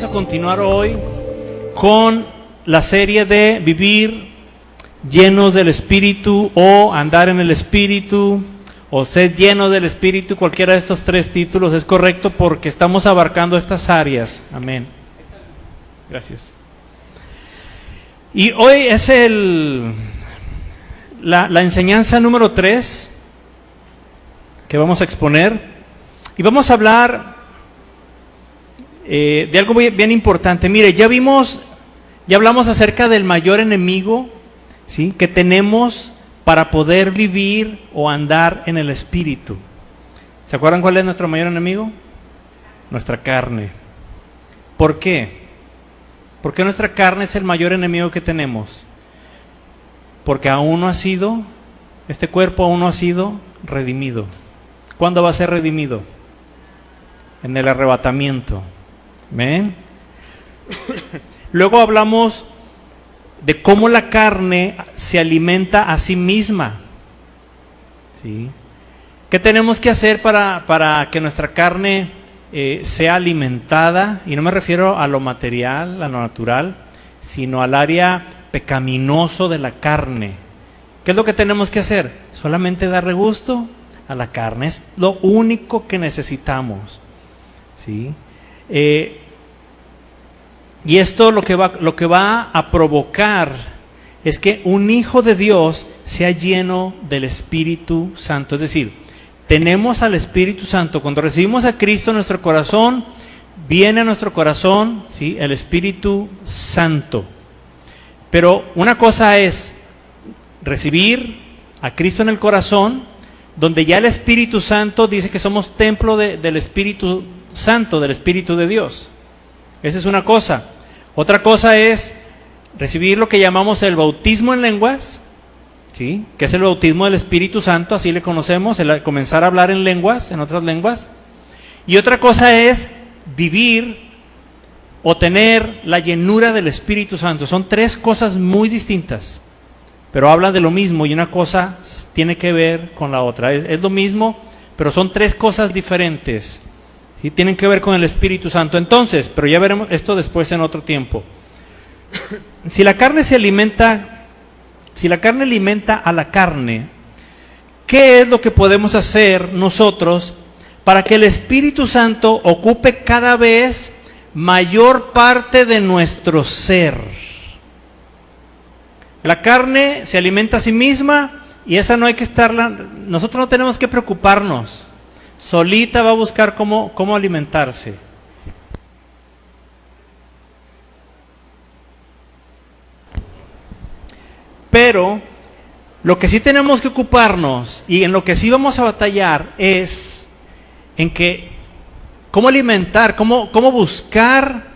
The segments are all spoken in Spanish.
vamos a continuar hoy con la serie de vivir llenos del Espíritu o andar en el Espíritu o ser llenos del Espíritu. Cualquiera de estos tres títulos es correcto porque estamos abarcando estas áreas. Amén. Gracias. Y hoy es la enseñanza número 3 que vamos a exponer. Y vamos a hablar de algo bien importante. Mire, ya hablamos acerca del mayor enemigo, ¿sí?, que tenemos para poder vivir o andar en el Espíritu. ¿Se acuerdan cuál es nuestro mayor enemigo? Nuestra carne. ¿Por qué? ¿Por qué nuestra carne es el mayor enemigo que tenemos? Porque este cuerpo aún no ha sido redimido. ¿Cuándo va a ser redimido? En el arrebatamiento. ¿Ven? Luego hablamos de cómo la carne se alimenta a sí misma. ¿Sí? ¿Qué tenemos que hacer para que nuestra carne sea alimentada? Y no me refiero a lo material, a lo natural, sino al área pecaminoso de la carne. ¿Qué es lo que tenemos que hacer? Solamente darle gusto a la carne. Es lo único que necesitamos. ¿Sí? Y esto lo que va a provocar es que un hijo de Dios sea lleno del Espíritu Santo. Es decir, tenemos al Espíritu Santo. Cuando recibimos a Cristo en nuestro corazón, viene a nuestro corazón, ¿sí?, el Espíritu Santo. Pero una cosa es recibir a Cristo en el corazón, donde ya el Espíritu Santo dice que somos templo del Espíritu Santo, del Espíritu de Dios. Esa es una cosa. Otra cosa es recibir lo que llamamos el bautismo en lenguas, ¿sí?, que es el bautismo del Espíritu Santo, así le conocemos, el comenzar a hablar en lenguas, en otras lenguas. Y otra cosa es vivir o tener la llenura del Espíritu Santo. Son tres cosas muy distintas, pero hablan de lo mismo y una cosa tiene que ver con la otra. Es lo mismo, pero son tres cosas diferentes. ¿Sí? Tienen que ver con el Espíritu Santo. Entonces, pero ya veremos esto después en otro tiempo. Si la carne alimenta a la carne, ¿qué es lo que podemos hacer nosotros para que el Espíritu Santo ocupe cada vez mayor parte de nuestro ser? La carne se alimenta a sí misma y esa no hay que nosotros no tenemos que preocuparnos. Solita va a buscar cómo alimentarse. Pero lo que sí tenemos que ocuparnos y en lo que sí vamos a batallar es en que cómo alimentar, cómo buscar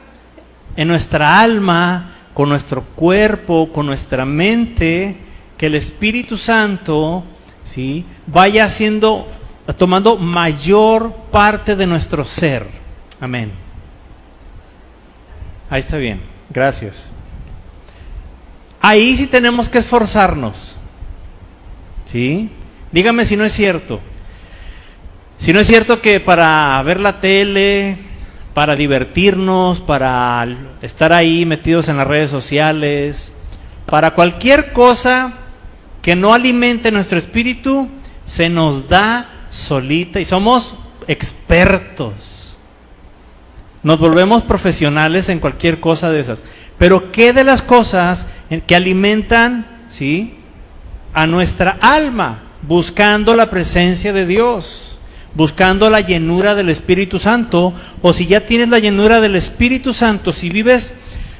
en nuestra alma, con nuestro cuerpo, con nuestra mente, que el Espíritu Santo, ¿sí?, vaya tomando mayor parte de nuestro ser. Amén. Ahí está bien, gracias. Ahí sí tenemos que esforzarnos. ¿Sí? Dígame si no es cierto. Si no es cierto que para ver la tele, para divertirnos, para estar ahí metidos en las redes sociales, para cualquier cosa que no alimente nuestro espíritu, se nos da solita y somos expertos. Nos volvemos profesionales en cualquier cosa de esas. Pero ¿qué de las cosas que alimentan, ¿sí?, a nuestra alma? Buscando la presencia de Dios, buscando la llenura del Espíritu Santo. O si ya tienes la llenura del Espíritu Santo, si vives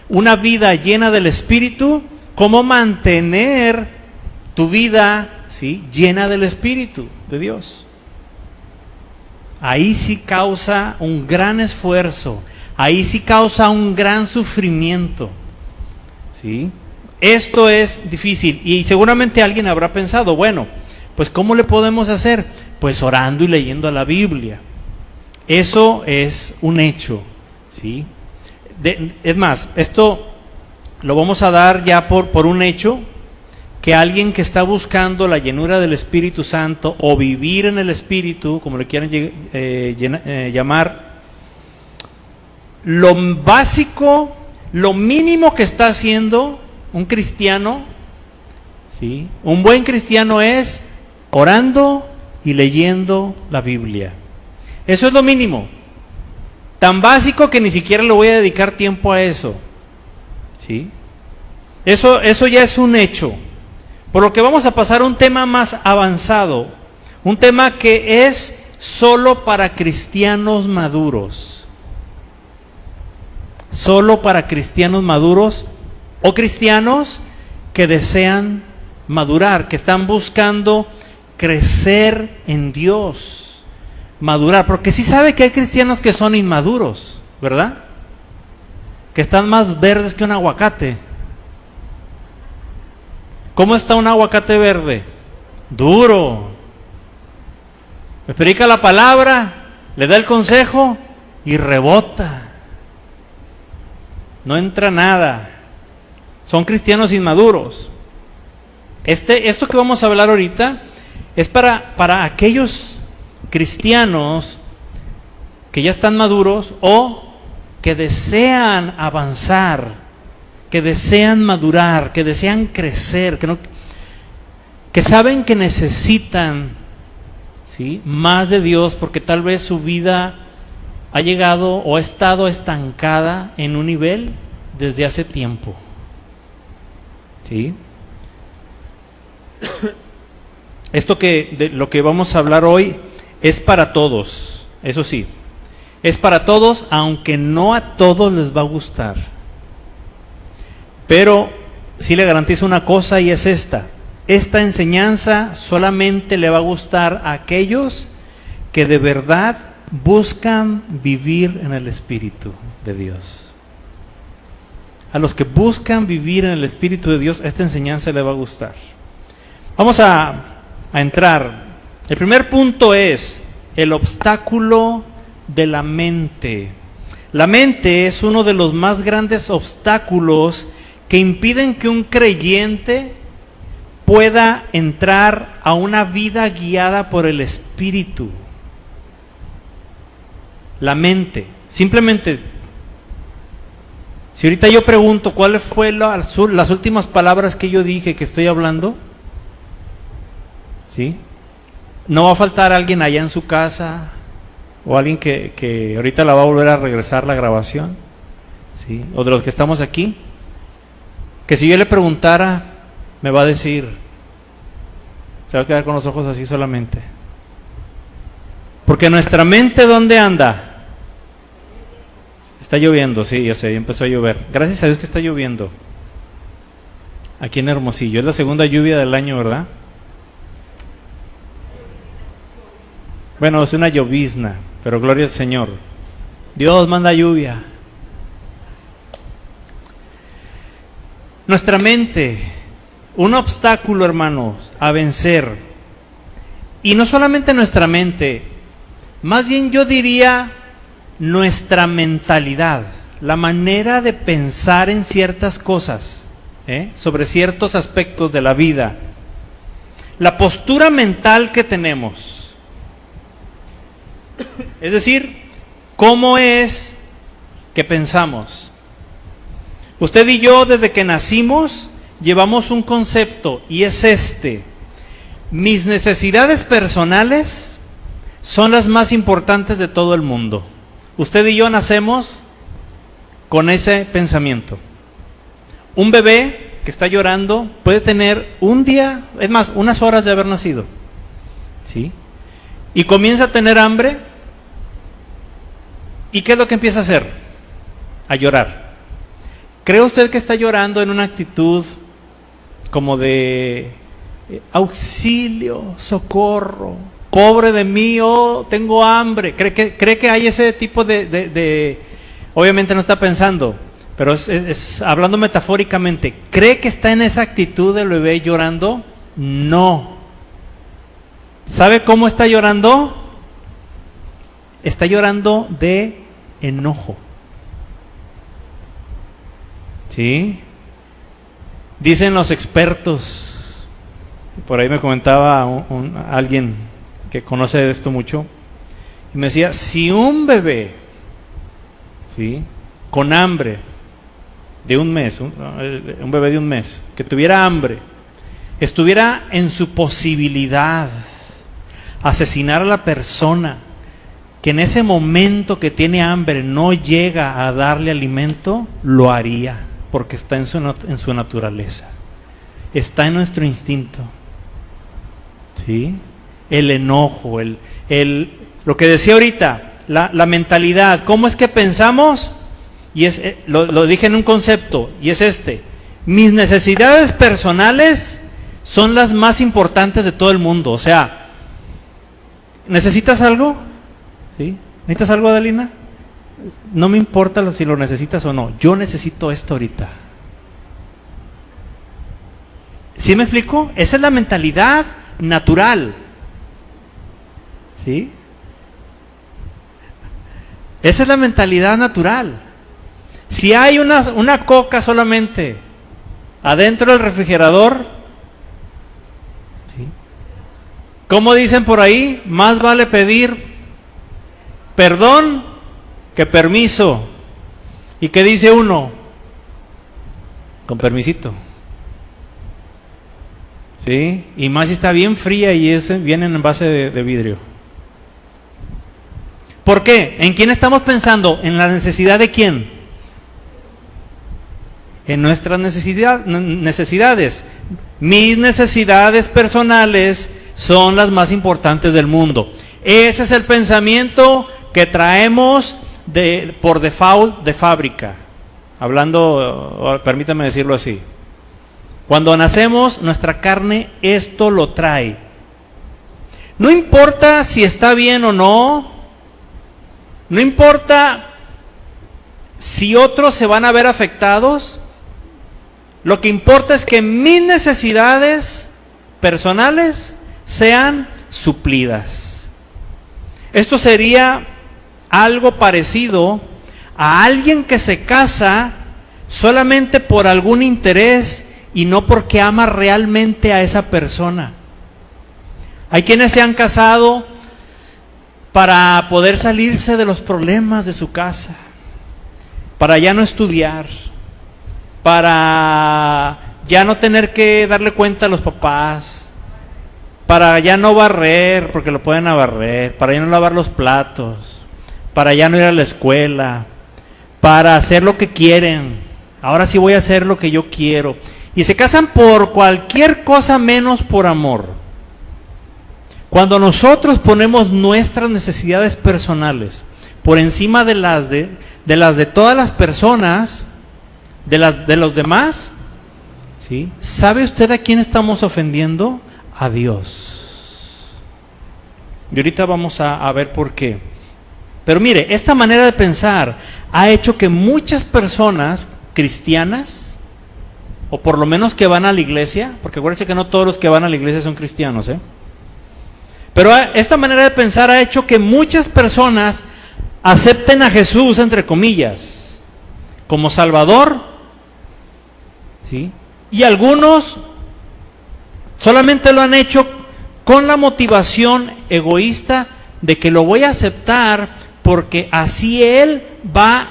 una vida llena del Espíritu, ¿cómo mantener tu vida, ¿sí?, llena del Espíritu de Dios? Ahí sí causa un gran esfuerzo, ahí sí causa un gran sufrimiento, ¿sí? Esto es difícil y seguramente alguien habrá pensado, bueno, pues ¿cómo le podemos hacer? Pues orando y leyendo la Biblia. Eso es un hecho, ¿sí? Es más, esto lo vamos a dar ya por un hecho, que alguien que está buscando la llenura del Espíritu Santo o vivir en el Espíritu, como le quieran llamar, lo básico, lo mínimo que está haciendo un cristiano, ¿sí? Un buen cristiano es orando y leyendo la Biblia. Eso es lo mínimo. Tan básico que ni siquiera le voy a dedicar tiempo a eso. ¿Sí? Eso ya es un hecho. Por lo que vamos a pasar a un tema más avanzado. Un tema que es solo para cristianos maduros. Solo para cristianos maduros o cristianos que desean madurar, que están buscando crecer en Dios, madurar, porque sí sabe que hay cristianos que son inmaduros, ¿verdad? Que están más verdes que un aguacate. ¿Cómo está un aguacate verde? Duro. Me predica la palabra, le da el consejo y rebota. No entra nada. Son cristianos inmaduros. Esto que vamos a hablar ahorita es para aquellos cristianos que ya están maduros o que desean avanzar, que desean madurar, que desean crecer, que saben que necesitan, ¿sí?, más de Dios, porque tal vez su vida ha llegado o ha estado estancada en un nivel desde hace tiempo. ¿Sí? Esto de lo que vamos a hablar hoy es para todos, eso sí, es para todos, aunque no a todos les va a gustar. Pero sí le garantizo una cosa, y es esta enseñanza solamente le va a gustar a aquellos que de verdad buscan vivir en el Espíritu de Dios. A los que buscan vivir en el Espíritu de Dios, esta enseñanza le va a gustar. Vamos a entrar. El primer punto es el obstáculo de la mente. La mente es uno de los más grandes obstáculos que impiden que un creyente pueda entrar a una vida guiada por el Espíritu. La mente, simplemente, si ahorita yo pregunto cuáles fueron las últimas palabras que yo dije que estoy hablando, ¿sí?, no va a faltar alguien allá en su casa o alguien que ahorita la va a volver a regresar la grabación, ¿sí?, o de los que estamos aquí, que si yo le preguntara, me va a decir, se va a quedar con los ojos así solamente. Porque nuestra mente, ¿dónde anda? Está lloviendo, sí, yo sé, ya empezó a llover. Gracias a Dios que está lloviendo. Aquí en Hermosillo, es la segunda lluvia del año, ¿verdad? Bueno, es una llovizna, pero gloria al Señor. Dios manda lluvia. Nuestra mente, un obstáculo, hermanos, a vencer. Y no solamente nuestra mente, más bien yo diría nuestra mentalidad, la manera de pensar en ciertas cosas, sobre ciertos aspectos de la vida, la postura mental que tenemos. Es decir, ¿cómo es que pensamos? Usted y yo, desde que nacimos, llevamos un concepto, y es este: mis necesidades personales son las más importantes de todo el mundo. Usted y yo nacemos con ese pensamiento. Un bebé que está llorando puede tener un día, es más, unas horas de haber nacido, ¿sí?, y comienza a tener hambre. ¿Y qué es lo que empieza a hacer? A llorar. ¿Cree usted que está llorando en una actitud como de auxilio, socorro, pobre de mí, oh, tengo hambre? ¿Cree que hay ese tipo de obviamente no está pensando, pero es hablando metafóricamente? ¿Cree que está en esa actitud del bebé llorando? No. ¿Sabe cómo está llorando? Está llorando de enojo. ¿Sí? Dicen los expertos, por ahí me comentaba alguien que conoce de esto mucho, y me decía, si un bebé, ¿sí?, con hambre de un mes, un bebé de un mes, que tuviera hambre, estuviera en su posibilidad asesinar a la persona, que en ese momento que tiene hambre no llega a darle alimento, lo haría, porque está en su naturaleza, está en nuestro instinto, ¿sí? El enojo, lo que decía ahorita, la mentalidad, ¿cómo es que pensamos? Y lo dije en un concepto, y es mis necesidades personales son las más importantes de todo el mundo. O sea, ¿necesitas algo? ¿Sí? ¿Necesitas algo, Adelina? No me importa si lo necesitas o no, yo necesito esto ahorita. ¿Sí me explico? Esa es la mentalidad natural. ¿Sí? Esa es la mentalidad natural. Si hay una coca solamente adentro del refrigerador, ¿sí? ¿Cómo dicen por ahí? Más vale pedir perdón que permiso. ¿Y qué dice uno? Con permisito. ¿Sí? Y más si está bien fría y viene en envase de vidrio. ¿Por qué? ¿En quién estamos pensando? ¿En la necesidad de quién? En nuestras necesidades. Mis necesidades personales son las más importantes del mundo. Ese es el pensamiento que traemos por default de fábrica. Hablando, permítame decirlo así. Cuando nacemos, nuestra carne esto lo trae. No importa si está bien o no, no importa si otros se van a ver afectados, lo que importa es que mis necesidades personales sean suplidas. Esto sería algo parecido a alguien que se casa solamente por algún interés y no porque ama realmente a esa persona. Hay quienes se han casado para poder salirse de los problemas de su casa, para ya no estudiar, para ya no tener que darle cuenta a los papás, para ya no barrer porque lo pueden barrer, para ya no lavar los platos, para ya no ir a la escuela, para hacer lo que quieren. Ahora sí voy a hacer lo que yo quiero. Y se casan por cualquier cosa menos por amor. Cuando nosotros ponemos nuestras necesidades personales por encima de las de todas las personas, de los demás, ¿sí? ¿Sabe usted a quién estamos ofendiendo? A Dios. Y ahorita vamos a ver por qué. Pero mire, esta manera de pensar ha hecho que muchas personas cristianas, o por lo menos que van a la iglesia, porque acuérdense que no todos los que van a la iglesia son cristianos, pero esta manera de pensar ha hecho que muchas personas acepten a Jesús, entre comillas, como Salvador, ¿sí? Y algunos solamente lo han hecho con la motivación egoísta de que lo voy a aceptar porque así Él va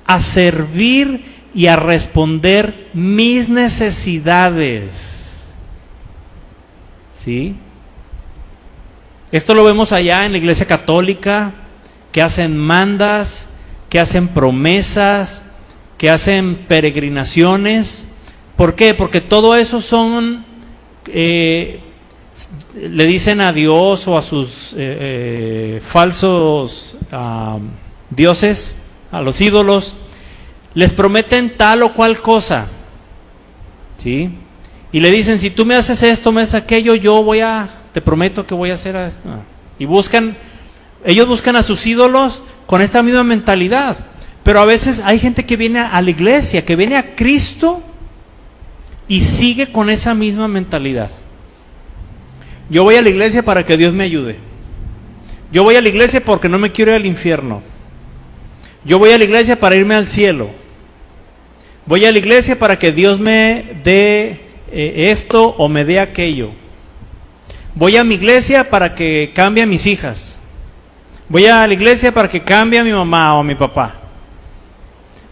a servir y a responder mis necesidades. ¿Sí? Esto lo vemos allá en la Iglesia Católica, que hacen mandas, que hacen promesas, que hacen peregrinaciones. ¿Por qué? Porque todo eso son, le dicen a Dios o a sus falsos dioses, a los ídolos, les prometen tal o cual cosa, ¿sí? Y le dicen, si tú me haces esto, me haces aquello, te prometo que voy a hacer esto. Y ellos buscan a sus ídolos con esta misma mentalidad. Pero a veces hay gente que viene a la iglesia, que viene a Cristo y sigue con esa misma mentalidad. Yo voy a la iglesia para que Dios me ayude. Yo voy a la iglesia porque no me quiero ir al infierno. Yo voy a la iglesia para irme al cielo. Voy a la iglesia para que Dios me dé esto o me dé aquello. Voy a mi iglesia para que cambie a mis hijas. Voy a la iglesia para que cambie a mi mamá o a mi papá.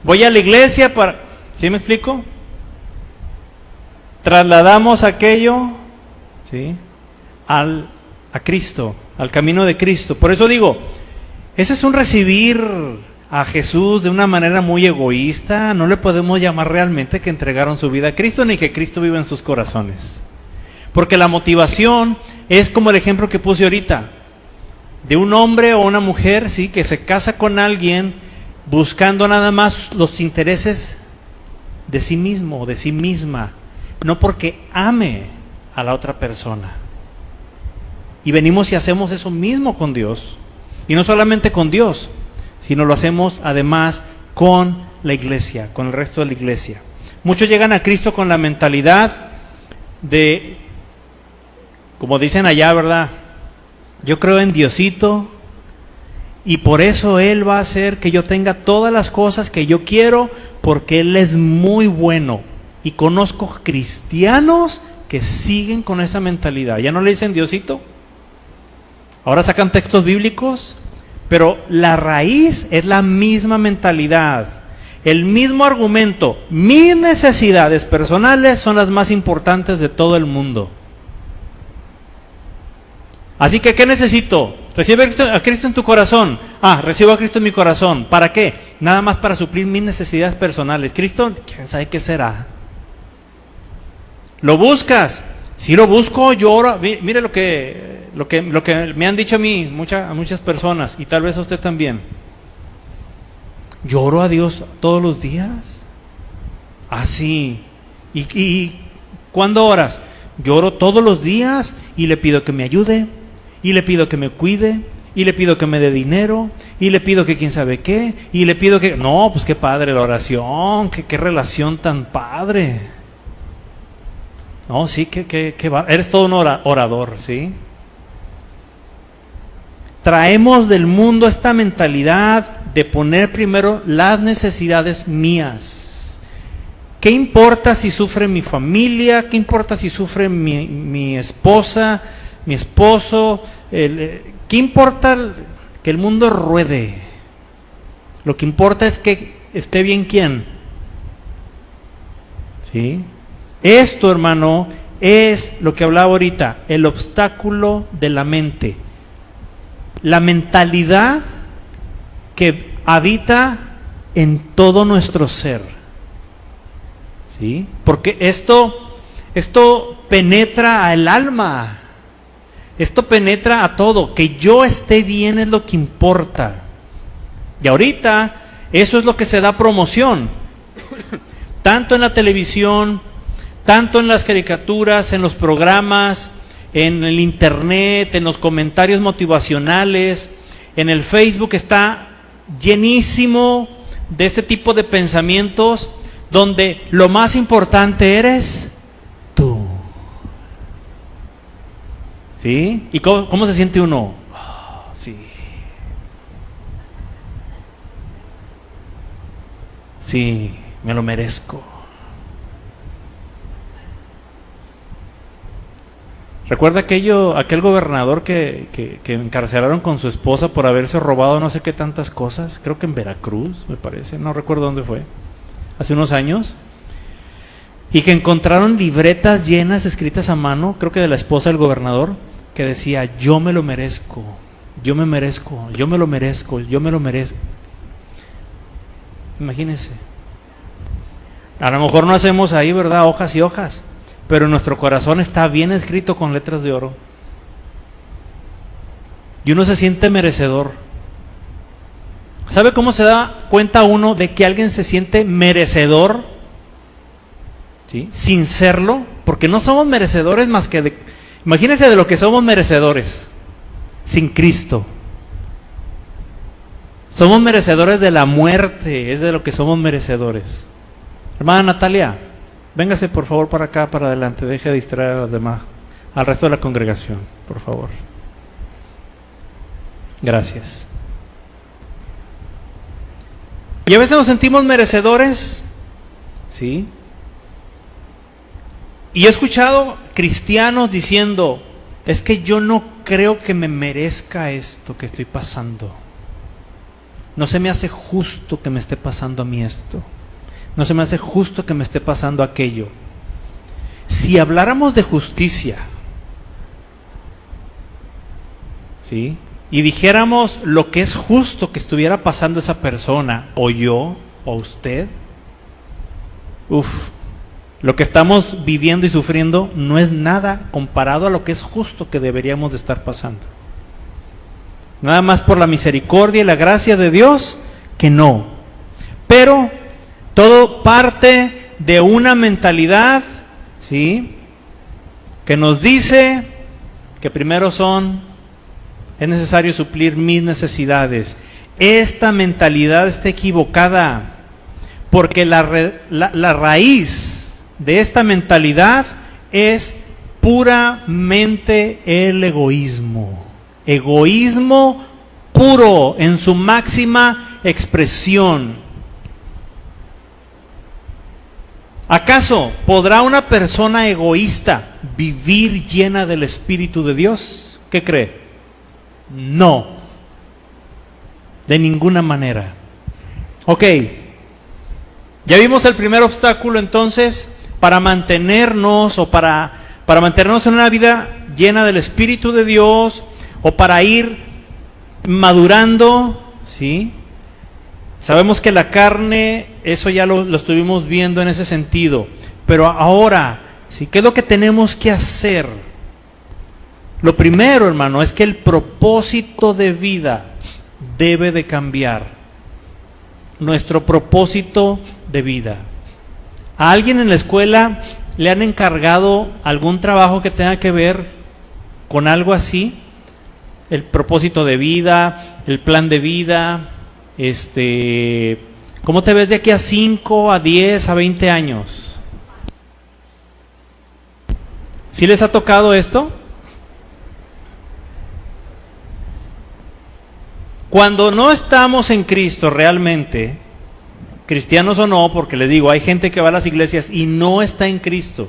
Voy a la iglesia para... ¿Sí me explico? Trasladamos aquello, ¿sí?, a Cristo, al camino de Cristo. Por eso digo, ese es un recibir a Jesús de una manera muy egoísta. No le podemos llamar realmente que entregaron su vida a Cristo, ni que Cristo vive en sus corazones. Porque la motivación es como el ejemplo que puse ahorita, de un hombre o una mujer, ¿sí?, que se casa con alguien buscando nada más los intereses de sí mismo, de sí misma, no porque ame a la otra persona. Y venimos y hacemos eso mismo con Dios. Y no solamente con Dios, sino lo hacemos además con la iglesia, con el resto de la iglesia. Muchos llegan a Cristo con la mentalidad de, como dicen allá, ¿verdad? Yo creo en Diosito y por eso Él va a hacer que yo tenga todas las cosas que yo quiero, porque Él es muy bueno. Y conozco cristianos que siguen con esa mentalidad. ¿Ya no le dicen Diosito? Ahora sacan textos bíblicos, pero la raíz es la misma mentalidad, el mismo argumento. Mis necesidades personales son las más importantes de todo el mundo. Así que, ¿qué necesito? Recibe a Cristo en tu corazón. Recibo a Cristo en mi corazón. ¿Para qué? Nada más para suplir mis necesidades personales. Cristo, ¿quién sabe qué será? ¿Lo buscas? Si lo busco, lloro. Mire lo que me han dicho a mí, a muchas personas, y tal vez a usted también. ¿Lloro a Dios todos los días? Sí. ¿Y cuándo oras? Lloro todos los días y le pido que me ayude, y le pido que me cuide, y le pido que me dé dinero, y le pido que quién sabe qué, y le pido que... No, pues qué padre la oración, qué relación tan padre. No, sí, que eres todo un orador, ¿sí? Traemos del mundo esta mentalidad de poner primero las necesidades mías. ¿Qué importa si sufre mi familia? ¿Qué importa si sufre mi esposa, mi esposo? ¿Qué importa que el mundo ruede? Lo que importa es que esté bien ¿quién? ¿Sí? Esto, hermano, es lo que hablaba ahorita, el obstáculo de la mente. La mentalidad que habita en todo nuestro ser. ¿Sí? Porque esto penetra al alma. Esto penetra a todo. Que yo esté bien es lo que importa. Y ahorita eso es lo que se da promoción. Tanto en la televisión, tanto en las caricaturas, en los programas, en el internet, en los comentarios motivacionales, en el Facebook está llenísimo de este tipo de pensamientos donde lo más importante eres tú. ¿Sí? ¿Y cómo se siente uno? Sí. Sí, me lo merezco. ¿Recuerda aquel gobernador que encarcelaron con su esposa por haberse robado no sé qué tantas cosas? Creo que en Veracruz, me parece, no recuerdo dónde fue, hace unos años. Y que encontraron libretas llenas, escritas a mano, creo que de la esposa del gobernador, que decía, yo me lo merezco, yo me merezco, yo me lo merezco, yo me lo merezco. Imagínense. A lo mejor no hacemos ahí, ¿verdad?, hojas y hojas, pero nuestro corazón está bien escrito con letras de oro. Y uno se siente merecedor. ¿Sabe cómo se da cuenta uno de que alguien se siente merecedor? ¿Sí? Sin serlo, porque no somos merecedores más que de... Imagínense de lo que somos merecedores sin Cristo. Somos merecedores de la muerte, es de lo que somos merecedores. Hermana Natalia, véngase por favor para acá, para adelante, deje de distraer a los demás, al resto de la congregación, por favor. Gracias. Y a veces nos sentimos merecedores, ¿sí? Y he escuchado cristianos diciendo, es que yo no creo que me merezca esto que estoy pasando. no se me hace justo que me esté pasando a mí esto. No se me hace justo que me esté pasando aquello. Si habláramos de justicia, ¿sí?, y dijéramos lo que es justo que estuviera pasando esa persona, o yo, o usted, lo que estamos viviendo y sufriendo no es nada comparado a lo que es justo que deberíamos de estar pasando. Nada más por la misericordia y la gracia de Dios, que no. Pero todo parte de una mentalidad, ¿sí?, que nos dice que primero es necesario suplir mis necesidades. Esta mentalidad está equivocada, porque la raíz de esta mentalidad es puramente el egoísmo. Egoísmo puro en su máxima expresión. ¿Acaso podrá una persona egoísta vivir llena del Espíritu de Dios? ¿Qué cree? No, de ninguna manera. Ok, ya vimos el primer obstáculo entonces para mantenernos o para mantenernos en una vida llena del Espíritu de Dios, o para ir madurando, ¿sí? Sabemos que la carne, eso ya lo estuvimos viendo en ese sentido, pero ahora, ¿sí?, ¿qué es lo que tenemos que hacer? Lo primero, hermano, es que el propósito de vida debe de cambiar. Nuestro propósito de vida. ¿A alguien en la escuela le han encargado algún trabajo que tenga que ver con algo así? El propósito de vida, el plan de vida, ¿cómo te ves de aquí a 5, a 10, a 20 años? ¿Sí les ha tocado esto? Cuando no estamos en Cristo realmente, cristianos o no, porque les digo, hay gente que va a las iglesias y no está en Cristo.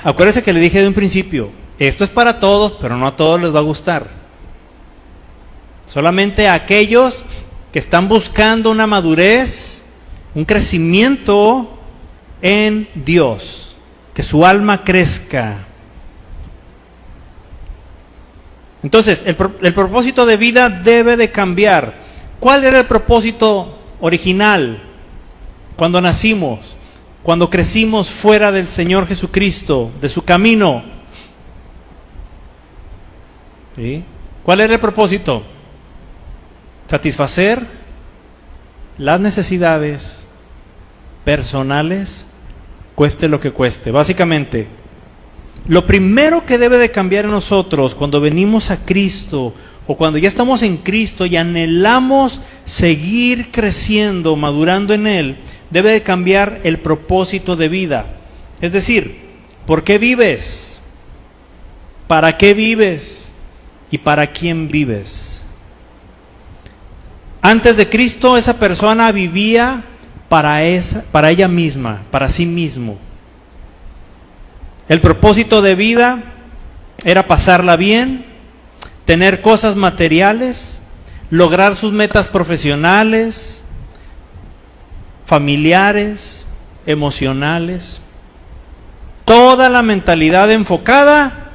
Acuérdense que le dije de un principio, esto es para todos, pero no a todos les va a gustar. Solamente a aquellos que están buscando una madurez, un crecimiento en Dios, que su alma crezca. Entonces, el propósito de vida debe de cambiar. ¿Cuál era el propósito original cuando nacimos, cuando crecimos fuera del Señor Jesucristo, de su camino? ¿Sí? ¿Cuál era el propósito? Satisfacer las necesidades personales, cueste lo que cueste. Básicamente, lo primero que debe de cambiar en nosotros cuando venimos a Cristo o cuando ya estamos en Cristo y anhelamos seguir creciendo, madurando en Él, debe de cambiar el propósito de vida. Es decir, ¿por qué vives? ¿Para qué vives? ¿Y para quién vives? Antes de Cristo, esa persona vivía para ella misma, para sí mismo. El propósito de vida era pasarla bien, tener cosas materiales, lograr sus metas profesionales, familiares, emocionales. Toda la mentalidad enfocada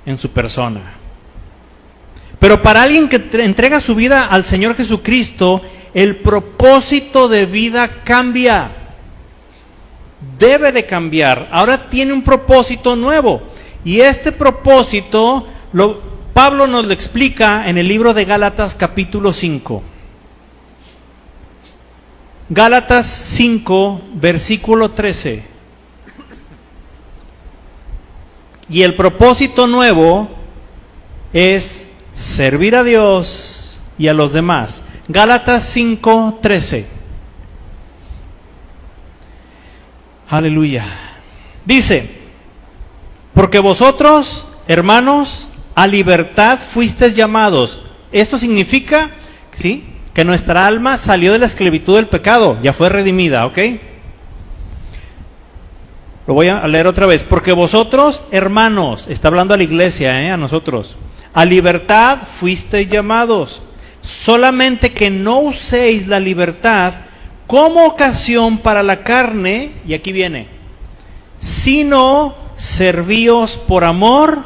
en su persona. Pero para alguien que entrega su vida al Señor Jesucristo, el propósito de vida cambia. Debe de cambiar. Ahora tiene un propósito nuevo. Y este propósito, Pablo nos lo explica en el libro de Gálatas capítulo 5. Gálatas 5, versículo 13. Y el propósito nuevo es servir a Dios y a los demás. Gálatas 5, 13. Aleluya. Dice, porque vosotros, hermanos, a libertad fuisteis llamados. Esto significa, ¿sí?, que nuestra alma salió de la esclavitud del pecado, ya fue redimida, ¿ok? Lo voy a leer otra vez. Porque vosotros, hermanos, está hablando a la iglesia, a nosotros, A libertad fuisteis llamados, solamente que no uséis la libertad como ocasión para la carne, y aquí viene, sino servíos por amor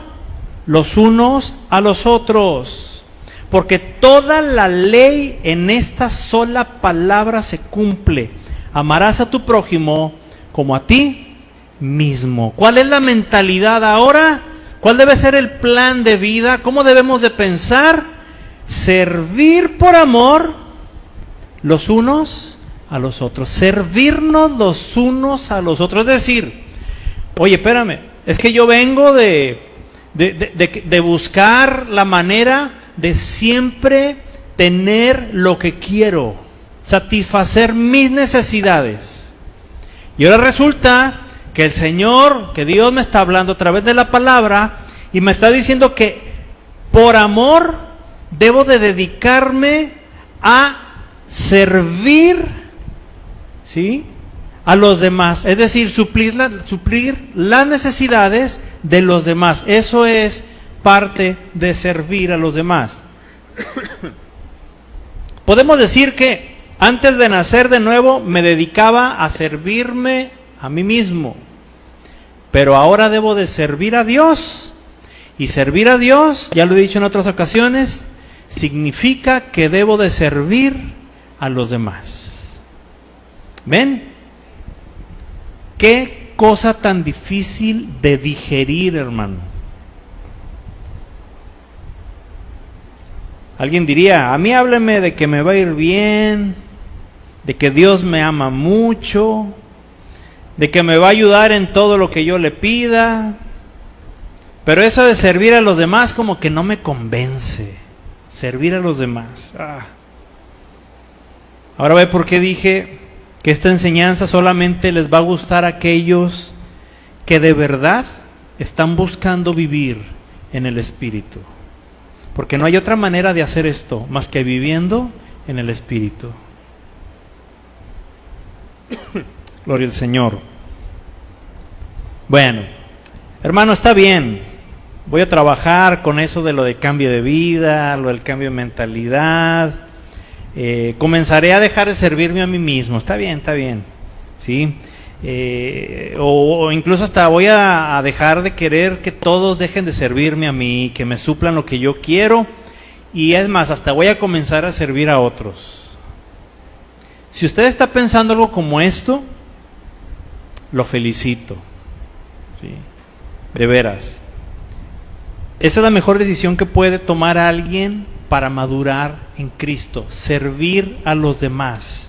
los unos a los otros, porque toda la ley en esta sola palabra se cumple: amarás a tu prójimo como a ti mismo. ¿Cuál es la mentalidad ahora? ¿Cuál debe ser el plan de vida? ¿Cómo debemos de pensar? Servir por amor los unos a los otros, servirnos los unos a los otros. Es decir, oye, espérame, es que yo vengo de buscar la manera de siempre tener lo que quiero, satisfacer mis necesidades. Y ahora resulta que el Señor, que Dios me está hablando a través de la palabra y me está diciendo que por amor debo de dedicarme a servir, ¿sí?, a los demás, es decir, suplir las necesidades de los demás. Eso es parte de servir a los demás. Podemos decir que antes de nacer de nuevo me dedicaba a servirme a mí mismo, pero ahora debo de servir a Dios, y servir a Dios, ya lo he dicho en otras ocasiones, significa que debo de servir a los demás. ¿Ven? Qué cosa tan difícil de digerir, hermano. Alguien diría, a mí hábleme de que me va a ir bien, de que Dios me ama mucho, de que me va a ayudar en todo lo que yo le pida, pero eso de servir a los demás como que no me convence. Servir a los demás. Ahora ve por qué dije que esta enseñanza solamente les va a gustar a aquellos que de verdad están buscando vivir en el Espíritu. Porque no hay otra manera de hacer esto más que viviendo en el Espíritu. Gloria al Señor. Bueno, hermano, está bien. Voy a trabajar con eso de lo de cambio de vida, lo del cambio de mentalidad. Comenzaré a dejar de servirme a mí mismo. Está bien, ¿sí? O incluso hasta voy a dejar de querer que todos dejen de servirme a mí, que me suplan lo que yo quiero, y es más, hasta voy a comenzar a servir a otros. Si usted está pensando algo como esto, lo felicito, ¿sí? De veras. Esa es la mejor decisión que puede tomar alguien para madurar en Cristo, servir a los demás.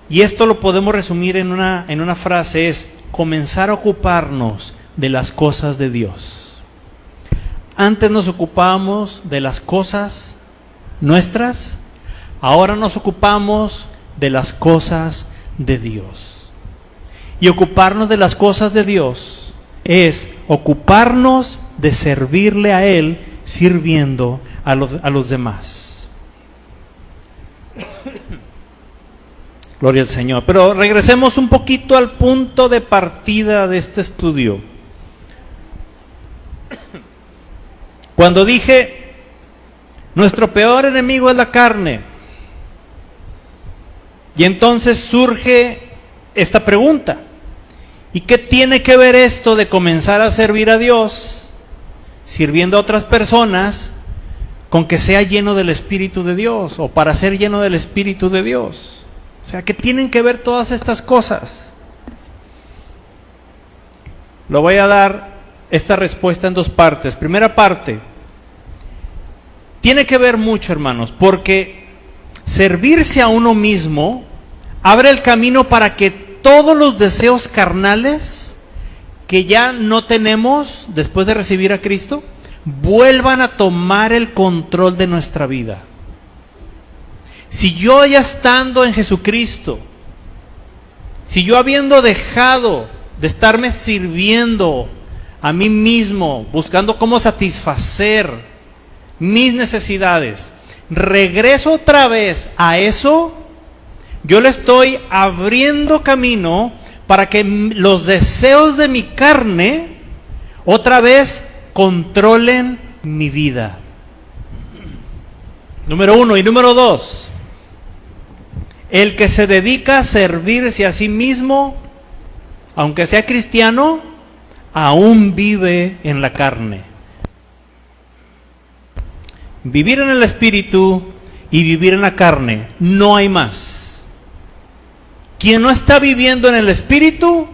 Y esto lo podemos resumir en una frase, es comenzar a ocuparnos de las cosas de Dios. Antes nos ocupábamos de las cosas nuestras, ahora nos ocupamos de las cosas de Dios. Y ocuparnos de las cosas de Dios es ocuparnos de servirle a Él, sirviendo a los demás. Gloria al Señor. Pero regresemos un poquito al punto de partida de este estudio. Cuando dije, nuestro peor enemigo es la carne, y entonces surge esta pregunta: ¿y qué tiene que ver esto de comenzar a servir a Dios, sirviendo a otras personas, con que sea lleno del Espíritu de Dios, o para ser lleno del Espíritu de Dios? O sea, ¿qué tienen que ver todas estas cosas? Lo voy a dar esta respuesta en dos partes. Primera parte, tiene que ver mucho, hermanos, porque servirse a uno mismo abre el camino para que todos los deseos carnales que ya no tenemos después de recibir a Cristo vuelvan a tomar el control de nuestra vida. Si yo ya estando en Jesucristo, si yo habiendo dejado de estarme sirviendo a mí mismo, buscando cómo satisfacer mis necesidades, regreso otra vez a eso, yo le estoy abriendo camino para que los deseos de mi carne otra vez controlen mi vida. Número 1. Y número 2. El que se dedica a servirse a sí mismo, aunque sea cristiano, aún vive en la carne. Vivir en el Espíritu y vivir en la carne, no hay más. Quien no está viviendo en el Espíritu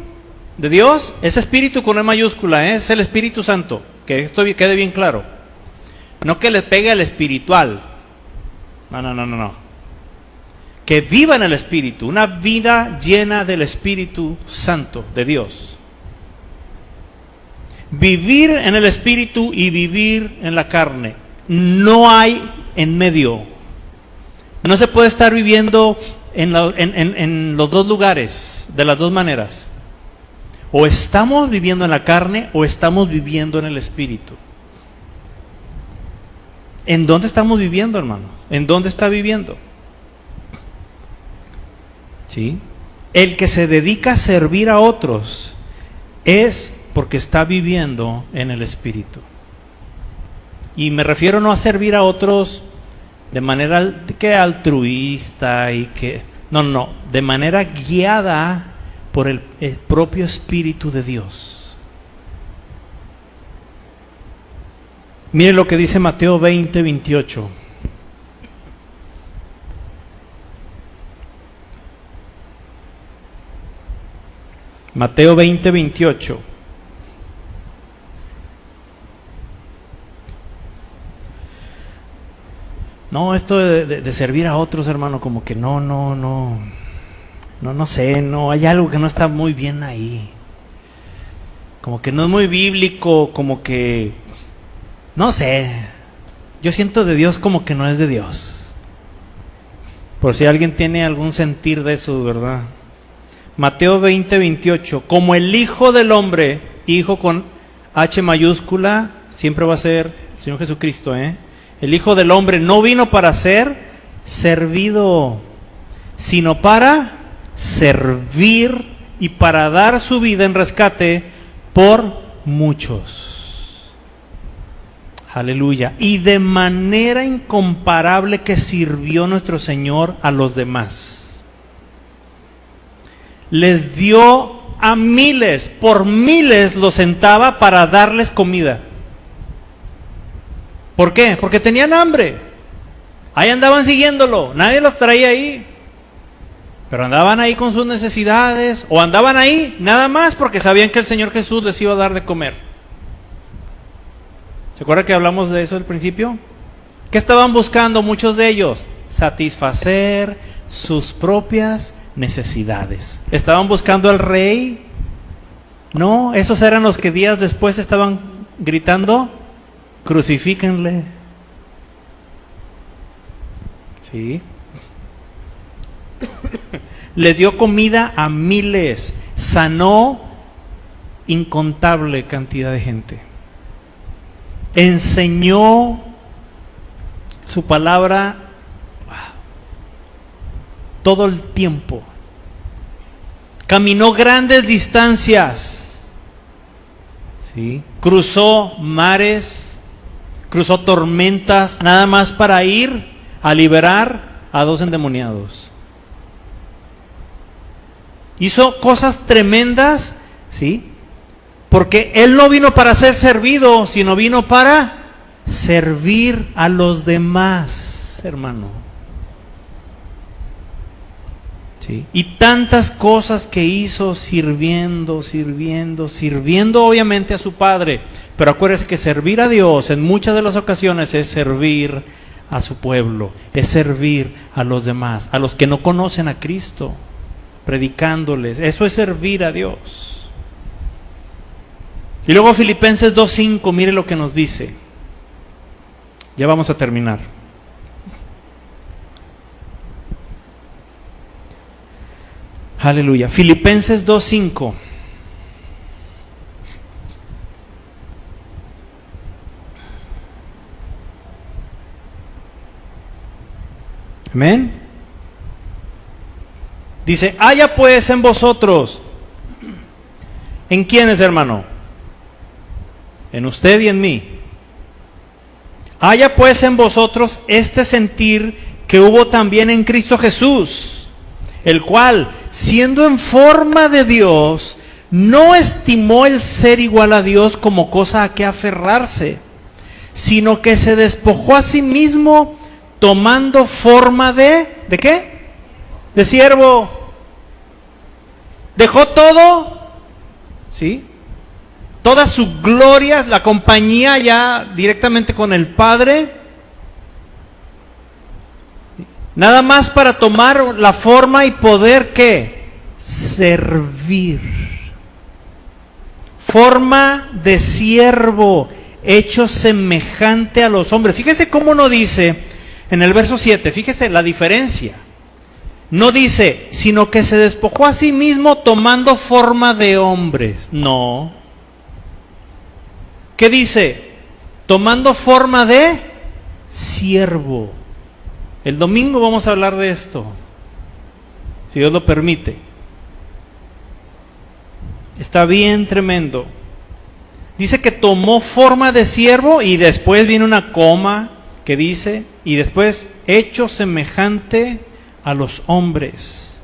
de Dios, ese Espíritu con E mayúscula, es el Espíritu Santo, que esto quede bien claro. No que le pegue al espiritual. No. Que viva en el Espíritu, una vida llena del Espíritu Santo de Dios. Vivir en el Espíritu y vivir en la carne. No hay en medio. No se puede estar viviendo en los dos lugares, de las dos maneras. O estamos viviendo en la carne o estamos viviendo en el Espíritu. ¿En dónde estamos viviendo, hermano? ¿En dónde está viviendo? ¿Sí? El que se dedica a servir a otros es porque está viviendo en el Espíritu. Y me refiero no a servir a otros de manera que altruista y que... No, de manera guiada por el propio Espíritu de Dios. Mire lo que dice Mateo 20:28. Mateo 20:28. No, esto de servir a otros, hermano, como que no sé, no, hay algo que no está muy bien ahí. Como que no es muy bíblico, como que, no sé, yo siento de Dios como que no es de Dios. Por si alguien tiene algún sentir de eso, ¿verdad? Mateo 20:28, como el Hijo del Hombre, hijo con H mayúscula, siempre va a ser el Señor Jesucristo, El Hijo del Hombre no vino para ser servido, sino para servir y para dar su vida en rescate por muchos. Aleluya. Y de manera incomparable que sirvió nuestro Señor a los demás. Les dio a miles, por miles los sentaba para darles comida. ¿Por qué? Porque tenían hambre. Ahí andaban siguiéndolo, nadie los traía ahí. Pero andaban ahí con sus necesidades, o andaban ahí nada más porque sabían que el Señor Jesús les iba a dar de comer. ¿Se acuerdan que hablamos de eso al principio? ¿Qué estaban buscando muchos de ellos? Satisfacer sus propias necesidades. ¿Estaban buscando al rey? No, esos eran los que días después estaban gritando, crucifíquenle. ¿Sí? Le dio comida a miles, sanó incontable cantidad de gente, enseñó su palabra todo el tiempo, caminó grandes distancias, ¿sí? Cruzó mares, cruzó tormentas, nada más para ir a liberar a 2 endemoniados. Hizo cosas tremendas, ¿sí? Porque Él no vino para ser servido, sino vino para servir a los demás, hermano. ¿Sí? Y tantas cosas que hizo sirviendo obviamente a su Padre. Pero acuérdese que servir a Dios en muchas de las ocasiones es servir a su pueblo, es servir a los demás, a los que no conocen a Cristo, predicándoles. Eso es servir a Dios. Y luego Filipenses 2:5, mire lo que nos dice. Ya vamos a terminar. Aleluya. Filipenses 2:5. Amén. Dice, haya pues en vosotros. ¿En quiénes, hermano? En usted y en mí. Haya pues en vosotros este sentir que hubo también en Cristo Jesús, el cual, siendo en forma de Dios, no estimó el ser igual a Dios como cosa a que aferrarse, sino que se despojó a sí mismo, tomando forma ¿de qué? De siervo. Dejó todo, ¿sí? Toda su gloria, la compañía ya directamente con el Padre, nada más para tomar la forma y poder, ¿qué? Servir. Forma de siervo, hecho semejante a los hombres. Fíjese cómo no dice en el verso 7, fíjese la diferencia. No dice, sino que se despojó a sí mismo tomando forma de hombres. No. ¿Qué dice? Tomando forma de siervo. El domingo vamos a hablar de esto, si Dios lo permite. Está bien tremendo. Dice que tomó forma de siervo y después viene una coma que dice, y después hecho semejante a los hombres.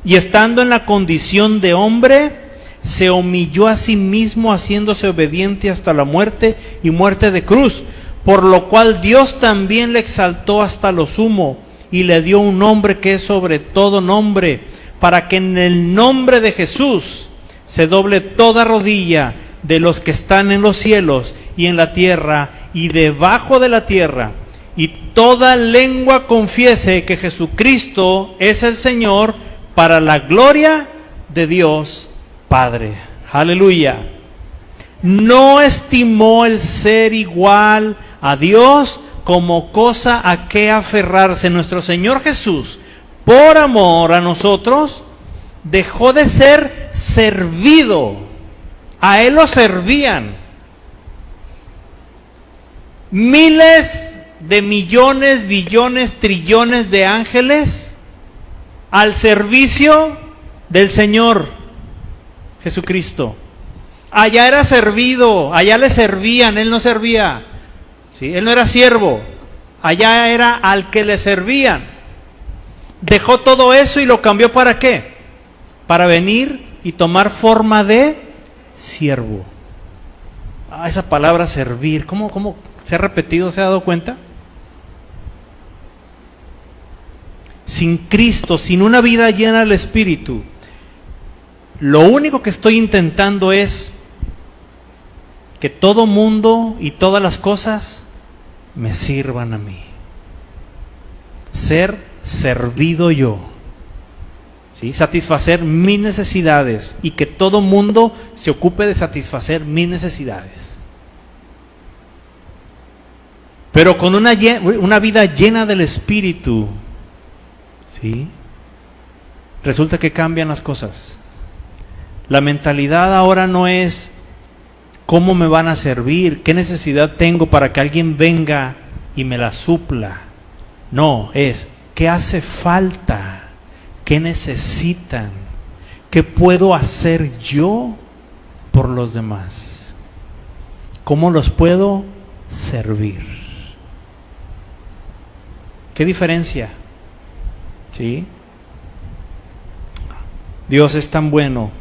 Y estando en la condición de hombre, se humilló a sí mismo, haciéndose obediente hasta la muerte y muerte de cruz. Por lo cual Dios también le exaltó hasta lo sumo y le dio un nombre que es sobre todo nombre, para que en el nombre de Jesús se doble toda rodilla de los que están en los cielos y en la tierra y debajo de la tierra, y toda lengua confiese que Jesucristo es el Señor, para la gloria de Dios Padre. Aleluya. No estimó el ser igual a Dios como cosa a que aferrarse. Nuestro Señor Jesús, por amor a nosotros, dejó de ser servido. A Él lo servían miles de millones, billones, trillones de ángeles al servicio del Señor Jesucristo. Allá era servido, allá le servían, Él no servía, ¿sí? Él no era siervo, allá era al que le servían. Dejó todo eso y lo cambió ¿para qué? Para venir y tomar forma de siervo. Esa palabra servir, ¿cómo se ha repetido? ¿Se ha dado cuenta? Sin Cristo, sin una vida llena del Espíritu, lo único que estoy intentando es que todo mundo y todas las cosas me sirvan a mí. Ser servido yo. ¿Sí? Satisfacer mis necesidades y que todo mundo se ocupe de satisfacer mis necesidades. Pero con una vida llena del Espíritu, ¿sí? Resulta que cambian las cosas. La mentalidad ahora no es cómo me van a servir, qué necesidad tengo para que alguien venga y me la supla. No, es qué hace falta, qué necesitan, qué puedo hacer yo por los demás, cómo los puedo servir. ¿Qué diferencia? ¿Sí? Dios es tan bueno.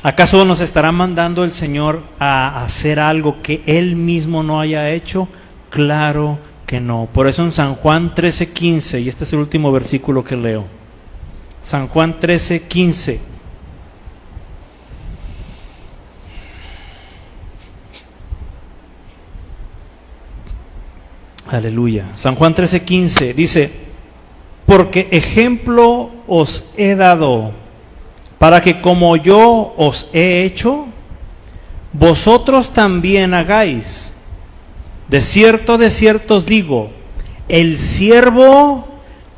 ¿Acaso nos estará mandando el Señor a hacer algo que Él mismo no haya hecho? Claro que no. Por eso en San Juan 13:15, y este es el último versículo que leo. San Juan 13:15. Aleluya. San Juan 13:15 dice, porque ejemplo os he dado, para que como yo os he hecho, vosotros también hagáis. De cierto os digo, el siervo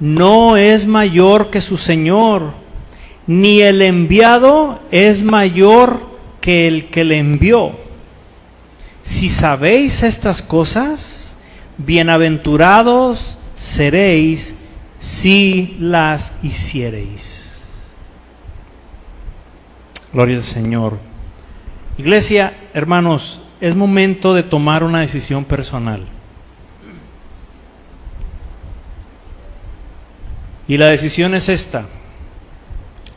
no es mayor que su señor, ni el enviado es mayor que el que le envió. Si sabéis estas cosas, bienaventurados seréis si las hiciereis. Gloria al Señor. Iglesia, hermanos, es momento de tomar una decisión personal. Y la decisión es esta: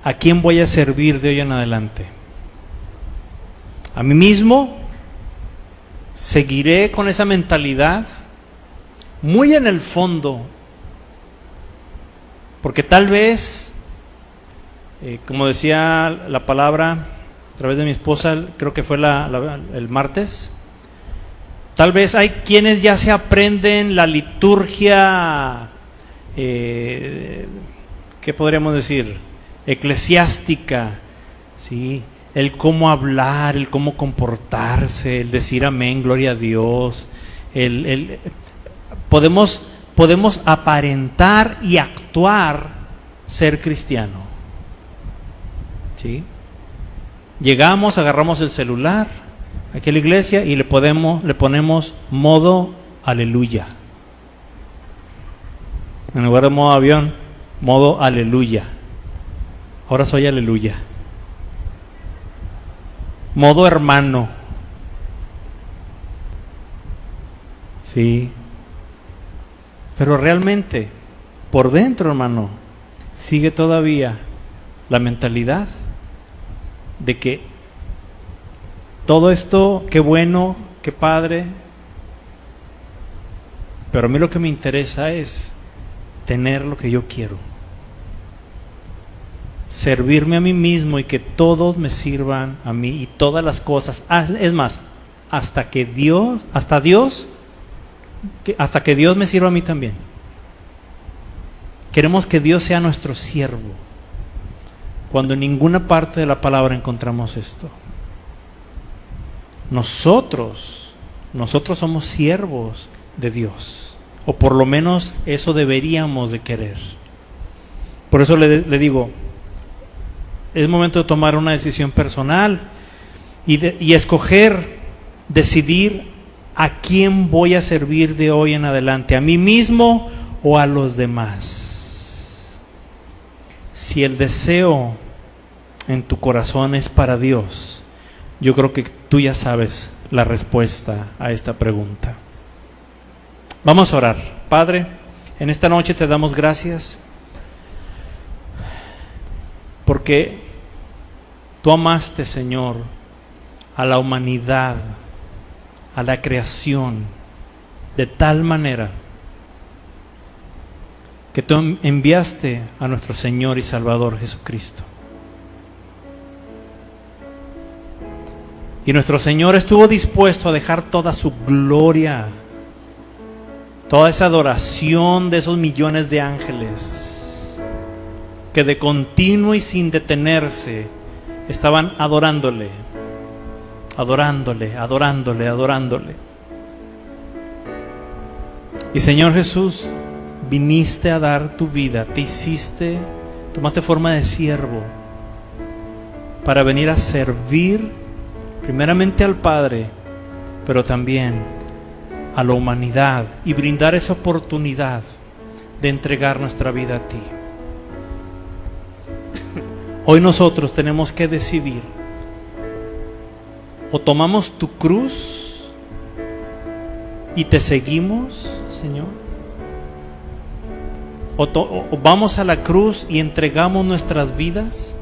¿a quién voy a servir de hoy en adelante? ¿A mí mismo? ¿Seguiré con esa mentalidad? Muy en el fondo, porque tal vez, como decía la palabra a través de mi esposa, creo que fue el martes, tal vez hay quienes ya se aprenden la liturgia, ¿qué podríamos decir? Eclesiástica, ¿sí? El cómo hablar, el cómo comportarse, el decir amén, gloria a Dios, podemos aparentar y actuar ser cristiano, ¿sí? Llegamos, agarramos el celular aquí a la iglesia y le ponemos modo aleluya. En lugar de modo avión, modo aleluya. Ahora soy aleluya. Modo hermano. Sí. Pero realmente, por dentro, hermano, sigue todavía la mentalidad de que todo esto, qué bueno, qué padre, pero a mí lo que me interesa es tener lo que yo quiero, servirme a mí mismo y que todos me sirvan a mí y todas las cosas, es más, hasta que Dios me sirva a mí también. Queremos que Dios sea nuestro siervo, cuando en ninguna parte de la palabra encontramos esto. Nosotros somos siervos de Dios, o por lo menos eso deberíamos de querer. Por eso le digo, es momento de tomar una decisión personal y escoger, decidir a quién voy a servir de hoy en adelante, a mí mismo o a los demás. Si el deseo en tu corazón es para Dios, yo creo que tú ya sabes la respuesta a esta pregunta. Vamos a orar. Padre, en esta noche te damos gracias porque tú amaste, Señor, a la humanidad, a la creación, de tal manera que tú enviaste a nuestro Señor y Salvador Jesucristo. Y nuestro Señor estuvo dispuesto a dejar toda su gloria, toda esa adoración de esos millones de ángeles que de continuo y sin detenerse estaban adorándole. Y Señor Jesús, viniste a dar tu vida, tomaste forma de siervo para venir a servir primeramente al Padre, pero también a la humanidad y brindar esa oportunidad de entregar nuestra vida a ti. Hoy nosotros tenemos que decidir: o tomamos tu cruz y te seguimos, Señor, o vamos a la cruz y entregamos nuestras vidas,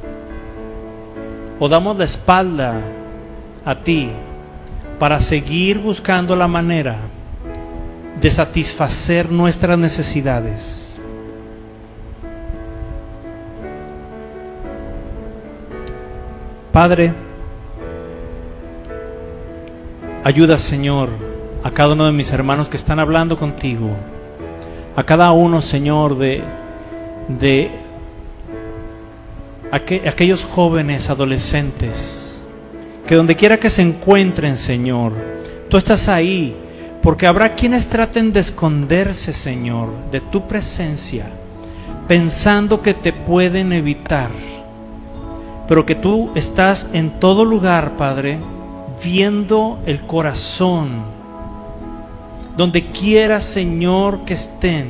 o damos la espalda a ti para seguir buscando la manera de satisfacer nuestras necesidades. Padre, ayuda, Señor, a cada uno de mis hermanos que están hablando contigo, a cada uno, Señor, de aquellos jóvenes, adolescentes, que donde quiera que se encuentren, Señor, tú estás ahí, porque habrá quienes traten de esconderse, Señor, de tu presencia, pensando que te pueden evitar, pero que tú estás en todo lugar, Padre, viendo el corazón, donde quiera, Señor, que estén,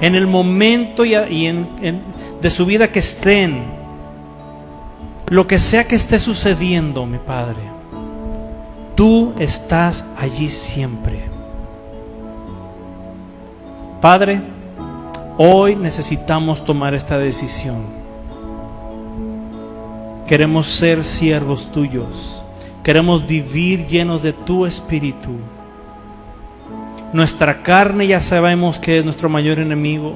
en el momento de su vida que estén, lo que sea que esté sucediendo, mi Padre, tú estás allí siempre. Padre, hoy necesitamos tomar esta decisión. Queremos ser siervos tuyos. Queremos vivir llenos de tu espíritu. Nuestra carne ya sabemos que es nuestro mayor enemigo.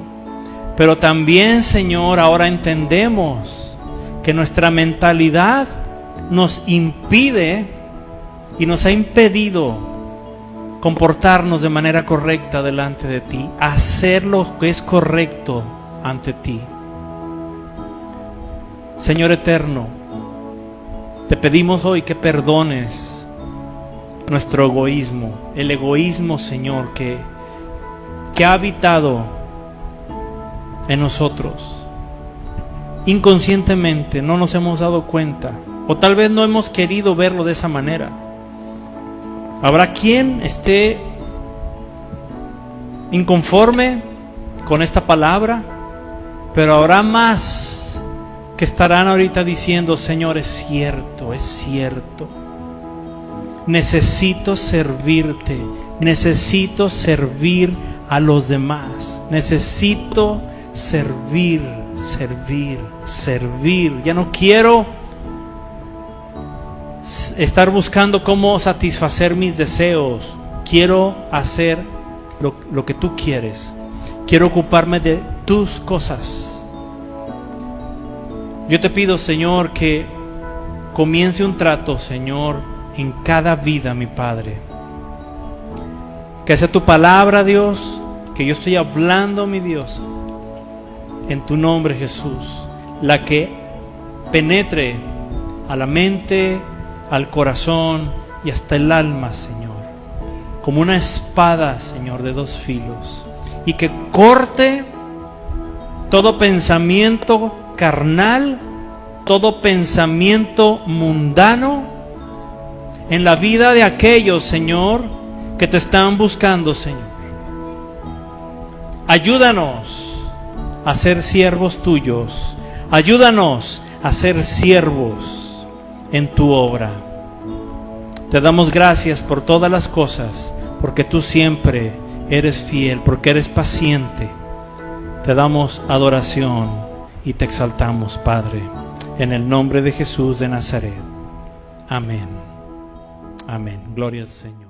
Pero también, Señor, ahora entendemos que nuestra mentalidad nos impide y nos ha impedido comportarnos de manera correcta delante de ti, hacer lo que es correcto ante ti. Señor eterno, te pedimos hoy que perdones nuestro egoísmo, el egoísmo, Señor, que ha habitado en nosotros. Inconscientemente no nos hemos dado cuenta, o tal vez no hemos querido verlo de esa manera. Habrá quien esté inconforme con esta palabra, pero habrá más que estarán ahorita diciendo: Señor, es cierto, necesito servirte, necesito servir a los demás, necesito servir. Ya no quiero estar buscando cómo satisfacer mis deseos. Quiero hacer lo que tú quieres. Quiero ocuparme de tus cosas. Yo te pido, Señor, que comience un trato, Señor, en cada vida, mi Padre. Que sea tu palabra, Dios, que yo estoy hablando, mi Dios, en tu nombre, Jesús, la que penetre a la mente, al corazón y hasta el alma, Señor, como una espada, Señor, de dos filos, y que corte todo pensamiento carnal, todo pensamiento mundano en la vida de aquellos, Señor, que te están buscando, Señor. Ayúdanos a ser siervos tuyos. Ayúdanos a ser siervos en tu obra. Te damos gracias por todas las cosas, porque tú siempre eres fiel, porque eres paciente. Te damos adoración y te exaltamos, Padre, en el nombre de Jesús de Nazaret. Amén. Amén. Gloria al Señor.